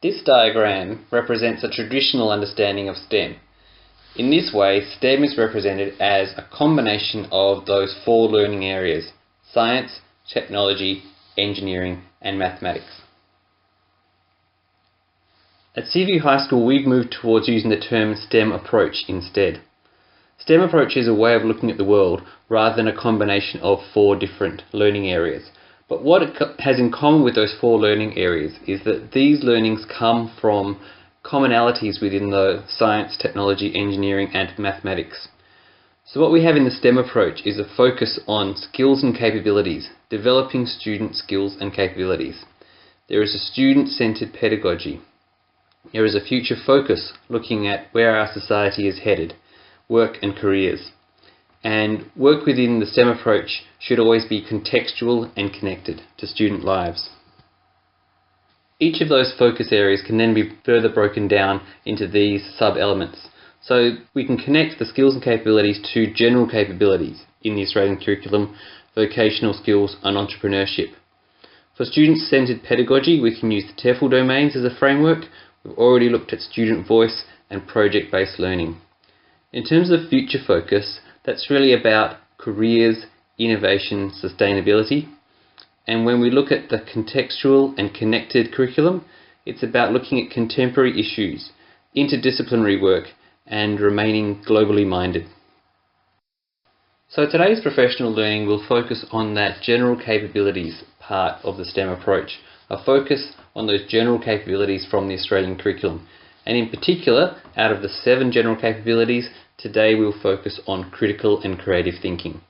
This diagram represents a traditional understanding of STEM. In this way, STEM is represented as a combination of those four learning areas: science, technology, engineering, and mathematics. At Seaview High School, we've moved towards using the term STEM approach instead. STEM approach is a way of looking at the world rather than a combination of four different learning areas. But what it has in common with those four learning areas is that these learnings come from commonalities within the science, technology, engineering, and mathematics. So what we have in the STEM approach is a focus on skills and capabilities, developing student skills and capabilities. There is a student-centered pedagogy. There is a future focus looking at where our society is headed, work and careers. And work within the STEM approach should always be contextual and connected to student lives. Each of those focus areas can then be further broken down into these sub-elements. So we can connect the skills and capabilities to general capabilities in the Australian curriculum, vocational skills and entrepreneurship. For student-centered pedagogy, we can use the TEFL domains as a framework. We've already looked at student voice and project-based learning. In terms of future focus, that's really about careers, innovation, sustainability. And when we look at the contextual and connected curriculum, it's about looking at contemporary issues, interdisciplinary work, and remaining globally minded. So today's professional learning will focus on that general capabilities part of the STEM approach, a focus on those general capabilities from the Australian curriculum. And in particular, out of the 7 general capabilities, today we'll focus on critical and creative thinking.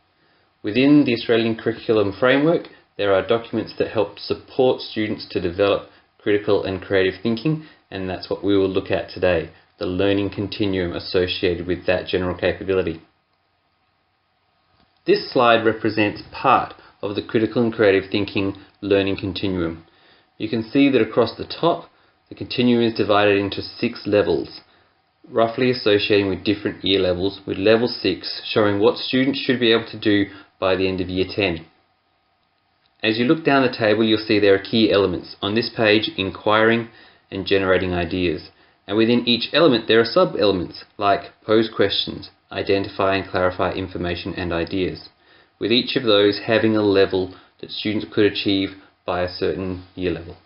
Within the Australian curriculum framework, there are documents that help support students to develop critical and creative thinking, and that's what we will look at today, the learning continuum associated with that general capability. This slide represents part of the critical and creative thinking learning continuum. You can see that across the top, the continuum is divided into 6 levels, roughly associating with different year levels, with level 6 showing what students should be able to do by the end of year 10. As you look down the table, you'll see there are key elements. On this page, inquiring and generating ideas. And within each element, there are sub-elements like pose questions, identify and clarify information and ideas, with each of those having a level that students could achieve by a certain year level.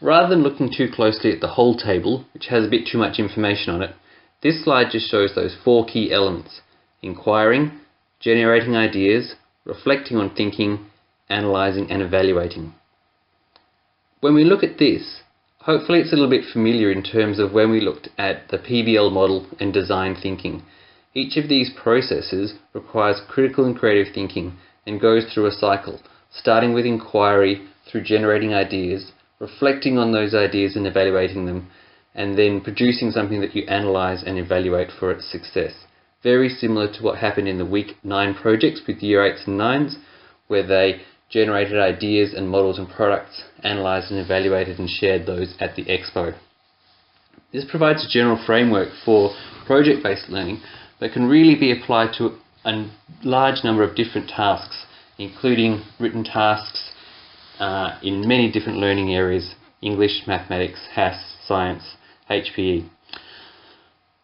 Rather than looking too closely at the whole table, which has a bit too much information on it, this slide just shows those 4 key elements: inquiring, generating ideas, reflecting on thinking, analysing and evaluating. When we look at this, hopefully it's a little bit familiar in terms of when we looked at the PBL model and design thinking. Each of these processes requires critical and creative thinking and goes through a cycle, starting with inquiry through generating ideas, reflecting on those ideas and evaluating them, and then producing something that you analyse and evaluate for its success. Very similar to what happened in the Week 9 projects with Year 8s and 9s, where they generated ideas and models and products, analysed and evaluated and shared those at the expo. This provides a general framework for project-based learning that can really be applied to a large number of different tasks, including written tasks in many different learning areas: English, mathematics, HASS, science, HPE.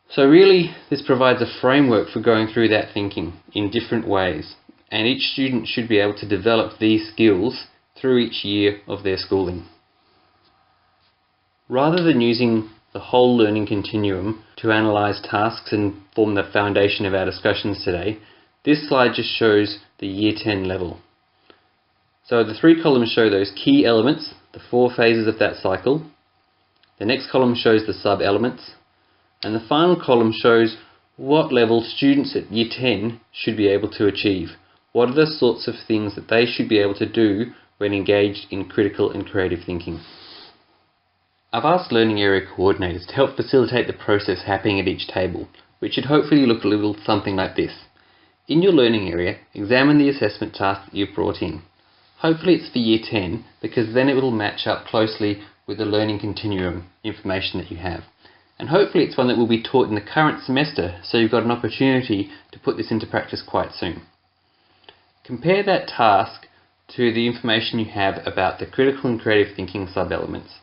So really, this provides a framework for going through that thinking in different ways, and each student should be able to develop these skills through each year of their schooling. Rather than using the whole learning continuum to analyse tasks and form the foundation of our discussions today, this slide just shows the Year 10 level. So the 3 columns show those key elements, the 4 phases of that cycle. The next column shows the sub-elements. And the final column shows what level students at Year 10 should be able to achieve. What are the sorts of things that they should be able to do when engaged in critical and creative thinking. I've asked learning area coordinators to help facilitate the process happening at each table, which should hopefully look a little something like this. In your learning area, examine the assessment task that you've brought in. Hopefully it's for Year 10, because then it will match up closely with the learning continuum information that you have. And hopefully it's one that will be taught in the current semester, so you've got an opportunity to put this into practice quite soon. Compare that task to the information you have about the critical and creative thinking sub-elements.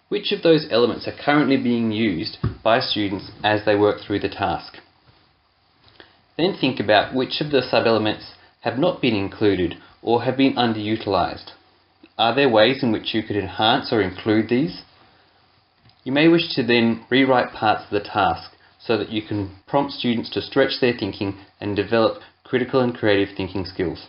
Which of those elements are currently being used by students as they work through the task? Then think about which of the sub-elements have not been included or have been underutilized. Are there ways in which you could enhance or include these? You may wish to then rewrite parts of the task so that you can prompt students to stretch their thinking and develop critical and creative thinking skills.